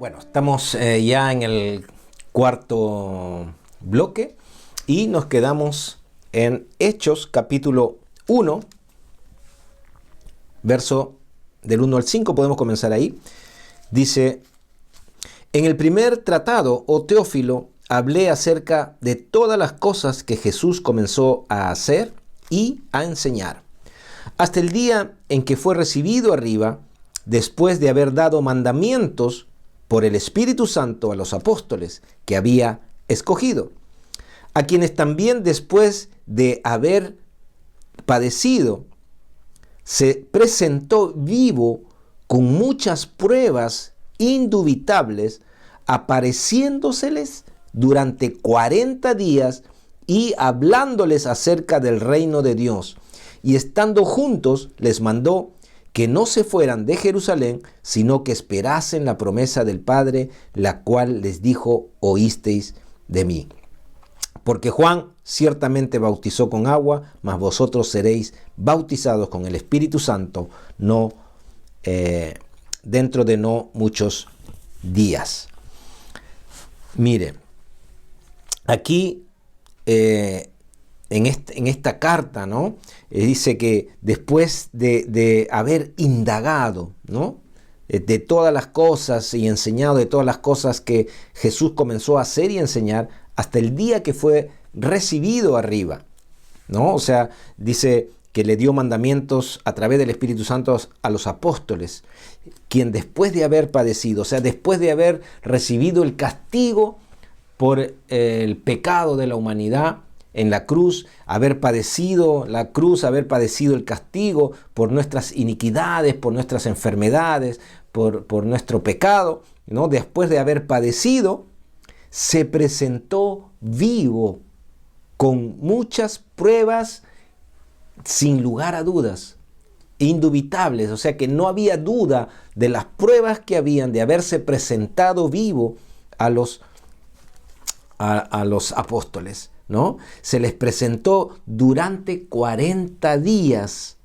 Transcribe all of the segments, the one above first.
Bueno, estamos ya en el cuarto bloque y nos quedamos en Hechos capítulo 1, verso del 1 al 5, podemos comenzar ahí. Dice: en el primer tratado, oh Teófilo, hablé acerca de todas las cosas que Jesús comenzó a hacer y a enseñar, hasta el día en que fue recibido arriba, después de haber dado mandamientos por el Espíritu Santo a los apóstoles que había escogido, a quienes también después de haber padecido, se presentó vivo con muchas pruebas indubitables, apareciéndoseles durante 40 días y hablándoles acerca del reino de Dios. Y estando juntos, les mandó que no se fueran de Jerusalén, sino que esperasen la promesa del Padre, la cual les dijo: oísteis de mí. Porque Juan ciertamente bautizó con agua, mas vosotros seréis bautizados con el Espíritu Santo dentro de no muchos días. Mire, aquí en esta carta, ¿no? Dice que después de haber indagado, ¿no?, de todas las cosas y enseñado de todas las cosas que Jesús comenzó a hacer y enseñar, hasta el día que fue recibido arriba, ¿no? O sea, dice que le dio mandamientos a través del Espíritu Santo a los apóstoles, quien después de haber padecido, o sea, después de haber recibido el castigo por el pecado de la humanidad en la cruz, haber padecido la cruz, haber padecido el castigo por nuestras iniquidades, por nuestras enfermedades, por nuestro pecado, ¿no? Después de haber padecido, se presentó vivo con muchas pruebas, sin lugar a dudas, indubitables. O sea que no había duda de las pruebas que habían de haberse presentado vivo a los apóstoles, ¿no? Se les presentó durante 40 días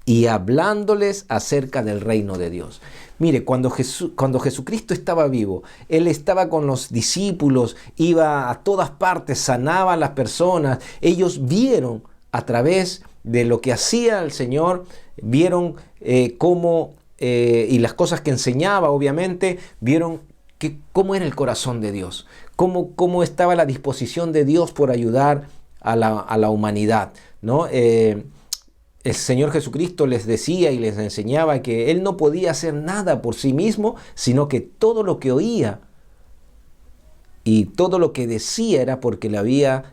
y hablándoles acerca del reino de Dios. Mire, cuando Jesucristo estaba vivo, Él estaba con los discípulos, iba a todas partes, sanaba a las personas. Ellos vieron a través de lo que hacía el Señor, vieron cómo, y las cosas que enseñaba, obviamente, vieron cómo era el corazón de Dios, cómo estaba la disposición de Dios por ayudar a la humanidad, ¿no? El Señor Jesucristo les decía y les enseñaba que Él no podía hacer nada por sí mismo, sino que todo lo que oía y todo lo que decía era porque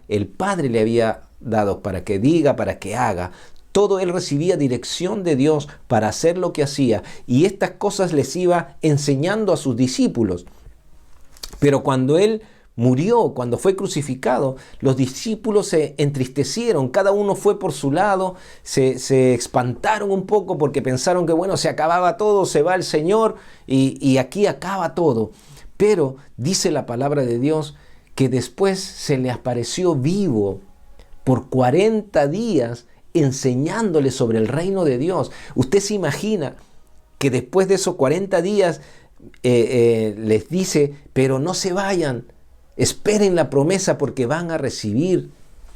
el Padre le había dado para que diga, para que haga. Todo Él recibía dirección de Dios para hacer lo que hacía, y estas cosas les iba enseñando a sus discípulos. Pero cuando Él murió, cuando fue crucificado, los discípulos se entristecieron, cada uno fue por su lado, se espantaron un poco porque pensaron que bueno, se acababa todo, se va el Señor y aquí acaba todo. Pero dice la palabra de Dios que después se le apareció vivo por 40 días enseñándoles sobre el reino de Dios. Usted se imagina que después de esos 40 días les dice: pero no se vayan, esperen la promesa porque van a recibir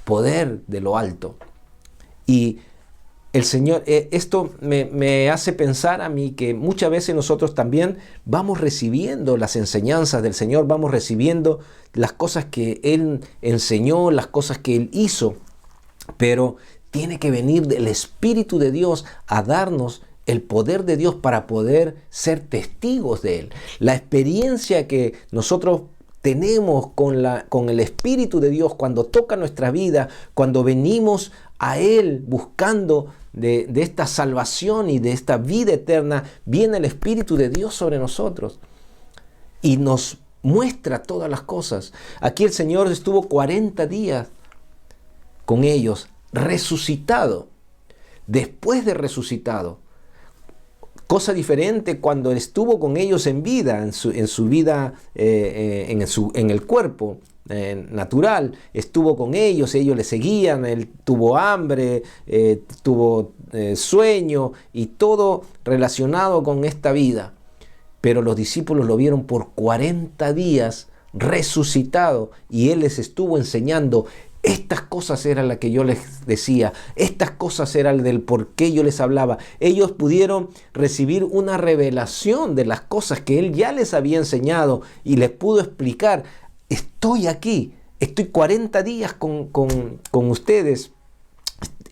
poder de lo alto. Y el Señor, esto me hace pensar a mí que muchas veces nosotros también vamos recibiendo las enseñanzas del Señor, vamos recibiendo las cosas que Él enseñó, las cosas que Él hizo, pero tiene que venir del Espíritu de Dios a darnos el poder de Dios para poder ser testigos de Él. La experiencia que nosotros tenemos con el Espíritu de Dios cuando toca nuestra vida, cuando venimos a Él buscando de esta salvación y de esta vida eterna, viene el Espíritu de Dios sobre nosotros y nos muestra todas las cosas. Aquí el Señor estuvo 40 días con ellos, resucitado, después de resucitado. Cosa diferente cuando estuvo con ellos en vida, en su vida, en el cuerpo natural. Estuvo con ellos le seguían, él tuvo hambre, tuvo sueño y todo relacionado con esta vida. pero los discípulos lo vieron por 40 días resucitado y Él les estuvo enseñando. Estas cosas eran las que yo les decía, estas cosas eran del por qué yo les hablaba. Ellos pudieron recibir una revelación de las cosas que Él ya les había enseñado y les pudo explicar. Estoy aquí, estoy 40 días con ustedes.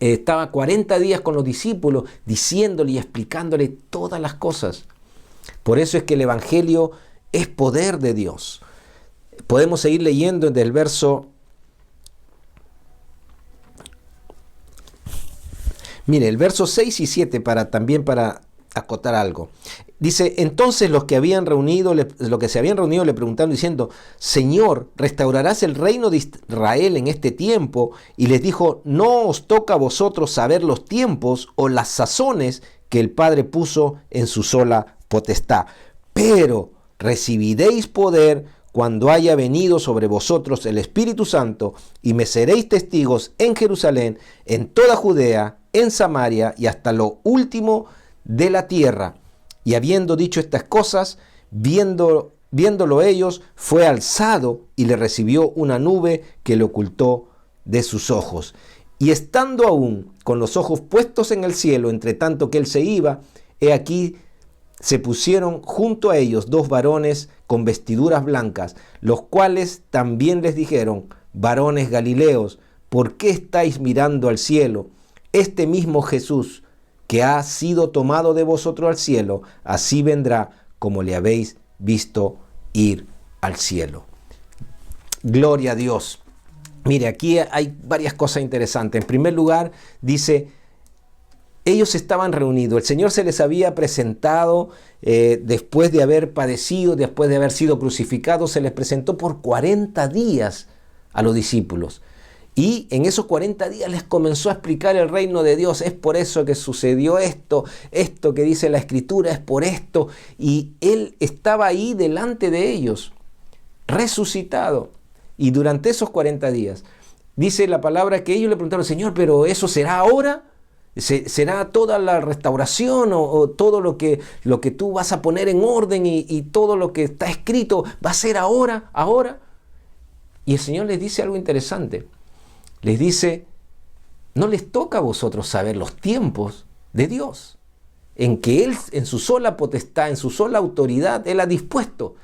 Estaba 40 días con los discípulos diciéndole y explicándole todas las cosas. Por eso es que el Evangelio es poder de Dios. Podemos seguir leyendo desde el verso. Mire, el verso 6 y 7 para acotar algo. Dice, entonces los que se habían reunido le preguntaron diciendo, Señor, ¿restaurarás el reino de Israel en este tiempo? Y les dijo, no os toca a vosotros saber los tiempos o las sazones que el Padre puso en su sola potestad. Pero recibiréis poder cuando haya venido sobre vosotros el Espíritu Santo, y me seréis testigos en Jerusalén, en toda Judea, en Samaria y hasta lo último de la tierra. Y habiendo dicho estas cosas, viéndolo ellos, fue alzado y le recibió una nube que le ocultó de sus ojos. Y estando aún con los ojos puestos en el cielo, entre tanto que él se iba, he aquí se pusieron junto a ellos 2 varones con vestiduras blancas, los cuales también les dijeron, varones Galileos, ¿por qué estáis mirando al cielo? Este mismo Jesús que ha sido tomado de vosotros al cielo, así vendrá como le habéis visto ir al cielo. Gloria a Dios. Mire, aquí hay varias cosas interesantes. En primer lugar, dice, ellos estaban reunidos. El Señor se les había presentado después de haber padecido, después de haber sido crucificado, se les presentó por 40 días a los discípulos. Y en esos 40 días les comenzó a explicar el reino de Dios. Es por eso que sucedió esto que dice la Escritura, es por esto. Y Él estaba ahí delante de ellos, resucitado. Y durante esos 40 días, dice la palabra que ellos le preguntaron, Señor, ¿pero eso será ahora? ¿Será toda la restauración o todo lo que tú vas a poner en orden y todo lo que está escrito va a ser ahora? Y el Señor les dice algo interesante. Les dice, no les toca a vosotros saber los tiempos de Dios, en que Él, en su sola potestad, en su sola autoridad, Él ha dispuesto.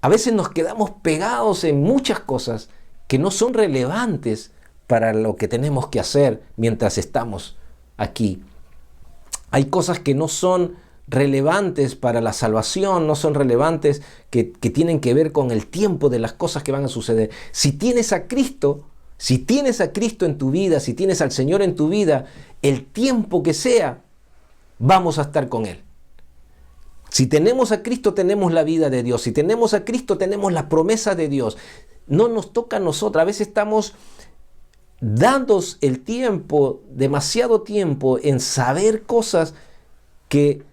A veces nos quedamos pegados en muchas cosas que no son relevantes para lo que tenemos que hacer mientras estamos aquí. Hay cosas que no son relevantes para la salvación, no son relevantes que tienen que ver con el tiempo de las cosas que van a suceder. Si tienes a Cristo en tu vida, si tienes al Señor en tu vida, el tiempo que sea, vamos a estar con Él. Si tenemos a Cristo, tenemos la vida de Dios. Si tenemos a Cristo, tenemos las promesas de Dios. No nos toca a nosotros. A veces estamos dando el tiempo, demasiado tiempo, en saber cosas que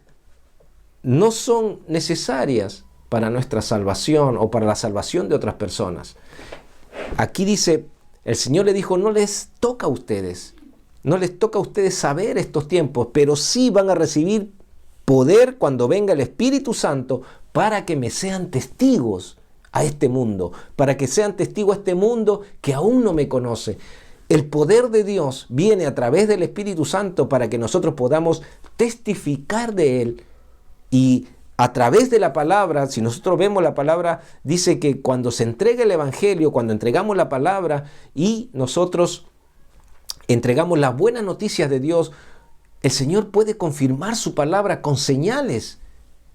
no son necesarias para nuestra salvación o para la salvación de otras personas. Aquí dice, el Señor le dijo, no les toca a ustedes saber estos tiempos, pero sí van a recibir poder cuando venga el Espíritu Santo para que me sean testigos a este mundo, para que sean testigos a este mundo que aún no me conoce. El poder de Dios viene a través del Espíritu Santo para que nosotros podamos testificar de Él. Y a través de la palabra, si nosotros vemos la palabra, dice que cuando se entrega el Evangelio, cuando entregamos la palabra y nosotros entregamos las buenas noticias de Dios, el Señor puede confirmar su palabra con señales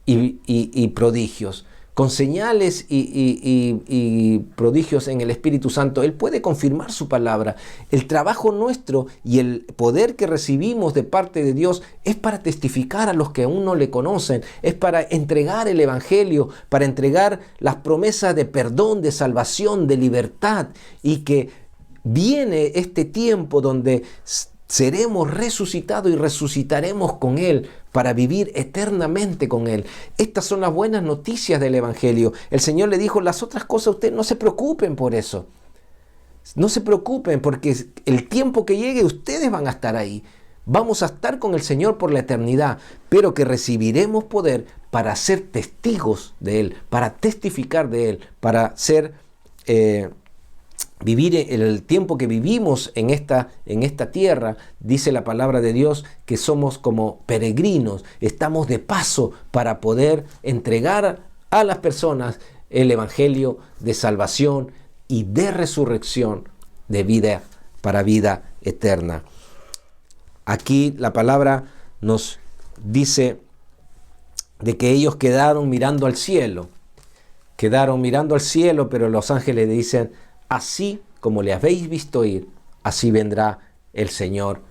y prodigios. Con señales y prodigios en el Espíritu Santo. Él puede confirmar su palabra. El trabajo nuestro y el poder que recibimos de parte de Dios es para testificar a los que aún no le conocen. Es para entregar el Evangelio, para entregar las promesas de perdón, de salvación, de libertad. Y que viene este tiempo donde seremos resucitados y resucitaremos con Él para vivir eternamente con Él. Estas son las buenas noticias del Evangelio. El Señor le dijo, las otras cosas ustedes no se preocupen por eso. No se preocupen porque el tiempo que llegue ustedes van a estar ahí. Vamos a estar con el Señor por la eternidad, pero que recibiremos poder para ser testigos de Él, para testificar de Él, para ser, vivir el tiempo que vivimos en esta tierra. Dice la palabra de Dios que somos como peregrinos, estamos de paso para poder entregar a las personas el evangelio de salvación y de resurrección de vida para vida eterna. Aquí la palabra nos dice de que ellos quedaron mirando al cielo, pero los ángeles dicen: así como le habéis visto ir, así vendrá el Señor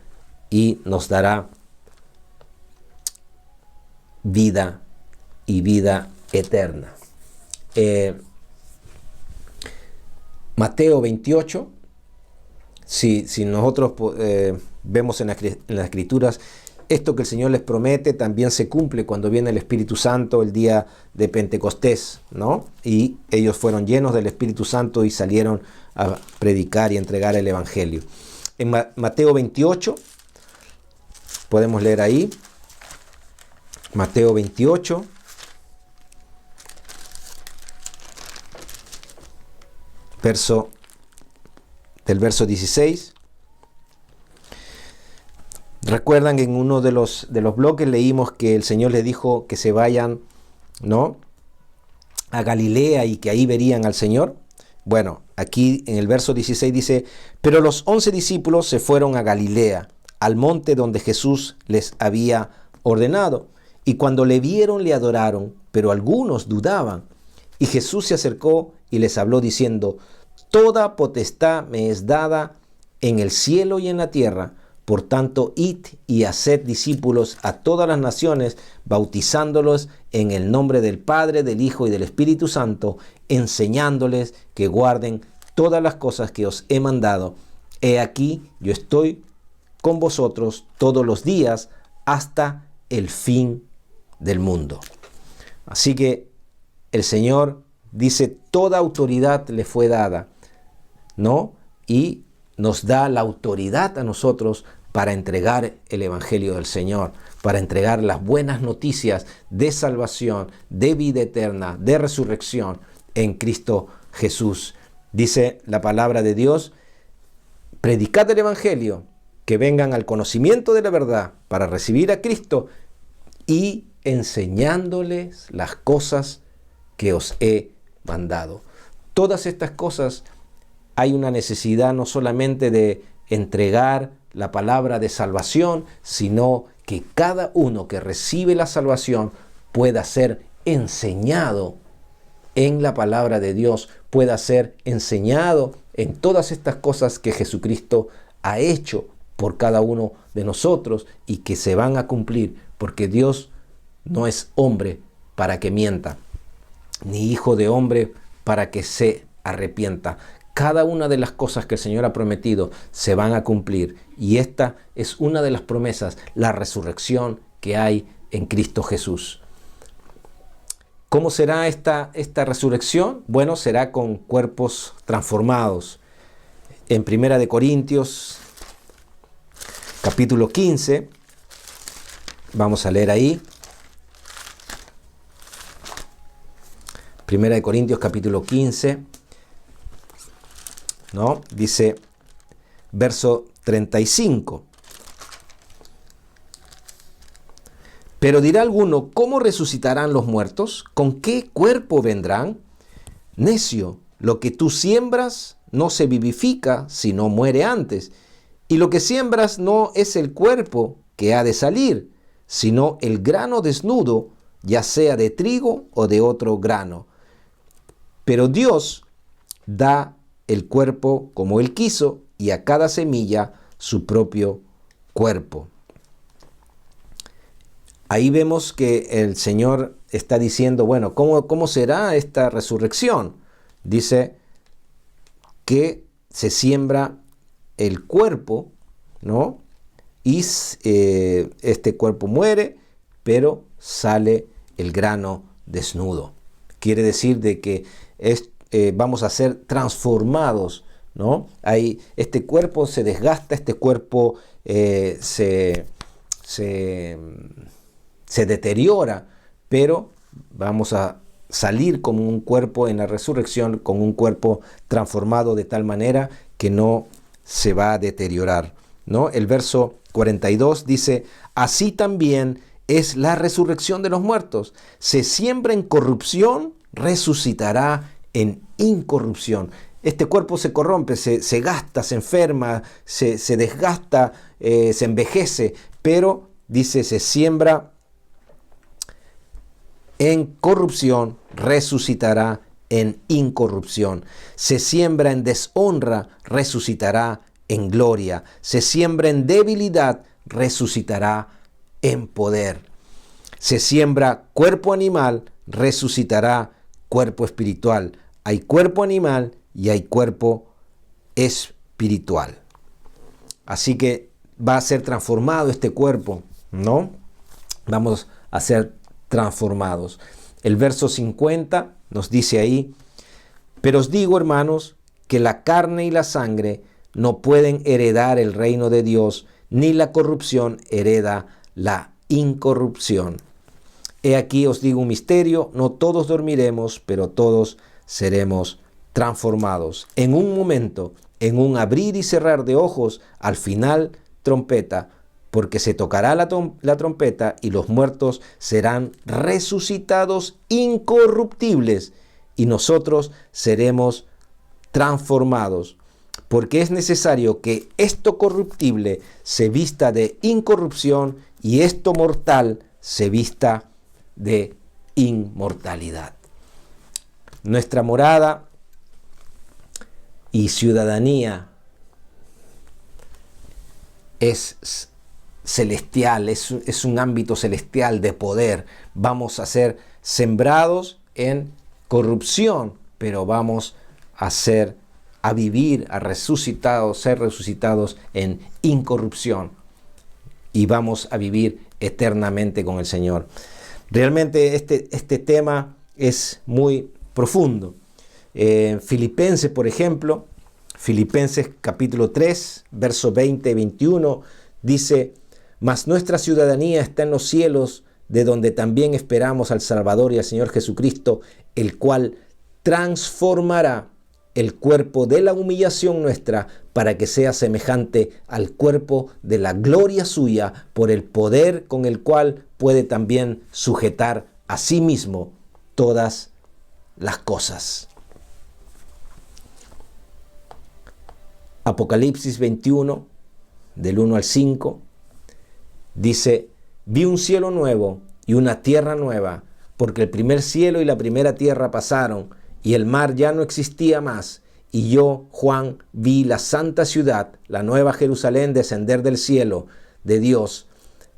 y nos dará vida y vida eterna. Mateo 28, si nosotros vemos en las Escrituras, esto que el Señor les promete también se cumple cuando viene el Espíritu Santo el día de Pentecostés, ¿no? Y ellos fueron llenos del Espíritu Santo y salieron a predicar y entregar el Evangelio. En Mateo 28, podemos leer ahí, Mateo 28, del verso 16. Recuerdan que en uno de los bloques leímos que el Señor les dijo que se vayan, ¿no?, a Galilea y que ahí verían al Señor. Bueno, aquí en el verso 16 dice: pero los 11 discípulos se fueron a Galilea, al monte donde Jesús les había ordenado. Y cuando le vieron, le adoraron, pero algunos dudaban. Y Jesús se acercó y les habló diciendo: toda potestad me es dada en el cielo y en la tierra. Por tanto, id y haced discípulos a todas las naciones, bautizándolos en el nombre del Padre, del Hijo y del Espíritu Santo, enseñándoles que guarden todas las cosas que os he mandado. He aquí, yo estoy con vosotros todos los días hasta el fin del mundo. Así que el Señor dice: toda autoridad le fue dada, ¿no? Y nos da la autoridad a nosotros para entregar el Evangelio del Señor, para entregar las buenas noticias de salvación, de vida eterna, de resurrección en Cristo Jesús. Dice la palabra de Dios: predicad el Evangelio, que vengan al conocimiento de la verdad para recibir a Cristo, y enseñándoles las cosas que os he mandado. Todas estas cosas, hay una necesidad no solamente de entregar la palabra de salvación, sino que cada uno que recibe la salvación pueda ser enseñado en la palabra de Dios, pueda ser enseñado en todas estas cosas que Jesucristo ha hecho por cada uno de nosotros y que se van a cumplir, porque Dios no es hombre para que mienta, ni hijo de hombre para que se arrepienta. Cada una de las cosas que el Señor ha prometido se van a cumplir, y esta es una de las promesas, la resurrección que hay en Cristo Jesús. ¿Cómo será esta resurrección? Bueno, será con cuerpos transformados. En 1 Corintios, capítulo 15, vamos a leer ahí. 1 Corintios, capítulo 15. ¿No? Dice, verso 35. Pero dirá alguno: ¿cómo resucitarán los muertos? ¿Con qué cuerpo vendrán? Necio, lo que tú siembras no se vivifica, sino muere antes. Y lo que siembras no es el cuerpo que ha de salir, sino el grano desnudo, ya sea de trigo o de otro grano. Pero Dios da el cuerpo como Él quiso, y a cada semilla su propio cuerpo. Ahí vemos que el Señor está diciendo, bueno, ¿cómo será esta resurrección? Dice que se siembra el cuerpo, ¿no? Y este cuerpo muere, pero sale el grano desnudo. Quiere decir de que vamos a ser transformados, ¿no? Este cuerpo se desgasta, este cuerpo se deteriora, pero vamos a salir como un cuerpo en la resurrección, con un cuerpo transformado de tal manera que no se va a deteriorar, ¿no? El verso 42 dice: así también es la resurrección de los muertos. Se siembra en corrupción, resucitará en incorrupción. Este cuerpo se corrompe, se gasta, se enferma, se desgasta, se envejece, pero dice, se siembra en corrupción, resucitará en incorrupción. Se siembra en deshonra, resucitará en gloria. Se siembra en debilidad, resucitará en poder. Se siembra cuerpo animal, resucitará cuerpo espiritual. Hay cuerpo animal y hay cuerpo espiritual. Así que va a ser transformado este cuerpo, ¿no? Vamos a ser transformados. El verso 50 nos dice ahí: pero os digo, hermanos, que la carne y la sangre no pueden heredar el reino de Dios, ni la corrupción hereda la incorrupción. He aquí os digo un misterio: no todos dormiremos, pero todos seremos transformados. En un momento, en un abrir y cerrar de ojos, al final trompeta, porque se tocará la trompeta y los muertos serán resucitados incorruptibles y nosotros seremos transformados. Porque es necesario que esto corruptible se vista de incorrupción y esto mortal se vista de inmortalidad. Nuestra morada y ciudadanía es celestial, es un ámbito celestial de poder. Vamos a ser sembrados en corrupción, pero vamos a vivir, ser resucitados en incorrupción y vamos a vivir eternamente con el Señor. Realmente este tema es muy profundo. Filipenses, por ejemplo, Filipenses capítulo 3, verso 20 y 21, dice: mas nuestra ciudadanía está en los cielos, de donde también esperamos al Salvador y al Señor Jesucristo, el cual transformará el cuerpo de la humillación nuestra para que sea semejante al cuerpo de la gloria suya, por el poder con el cual puede también sujetar a sí mismo todas las cosas. Apocalipsis 21, del 1 al 5, dice: vi un cielo nuevo y una tierra nueva, porque el primer cielo y la primera tierra pasaron, y el mar ya no existía más. Y yo, Juan, vi la santa ciudad, la nueva Jerusalén, descender del cielo de Dios,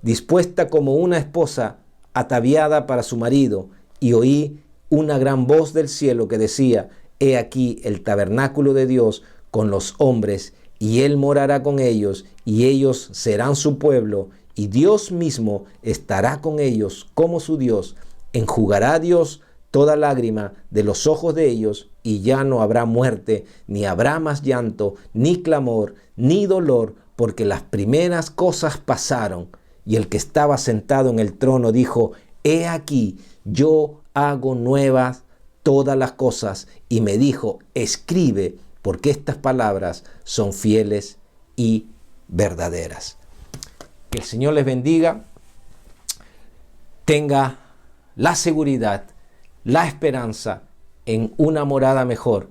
dispuesta como una esposa ataviada para su marido, y oí una gran voz del cielo que decía: he aquí el tabernáculo de Dios con los hombres, y él morará con ellos, y ellos serán su pueblo, y Dios mismo estará con ellos como su Dios. Enjugará Dios toda lágrima de los ojos de ellos, y ya no habrá muerte, ni habrá más llanto, ni clamor, ni dolor, porque las primeras cosas pasaron. Y el que estaba sentado en el trono dijo: he aquí, yo hago nuevas todas las cosas. Y me dijo: escribe, porque estas palabras son fieles y verdaderas. Que el Señor les bendiga. Tenga la seguridad, la esperanza en una morada mejor,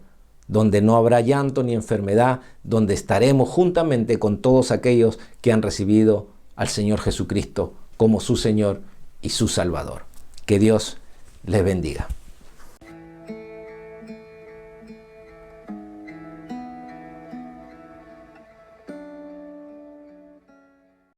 donde no habrá llanto ni enfermedad, donde estaremos juntamente con todos aquellos que han recibido al Señor Jesucristo como su Señor y su Salvador. Que Dios les bendiga.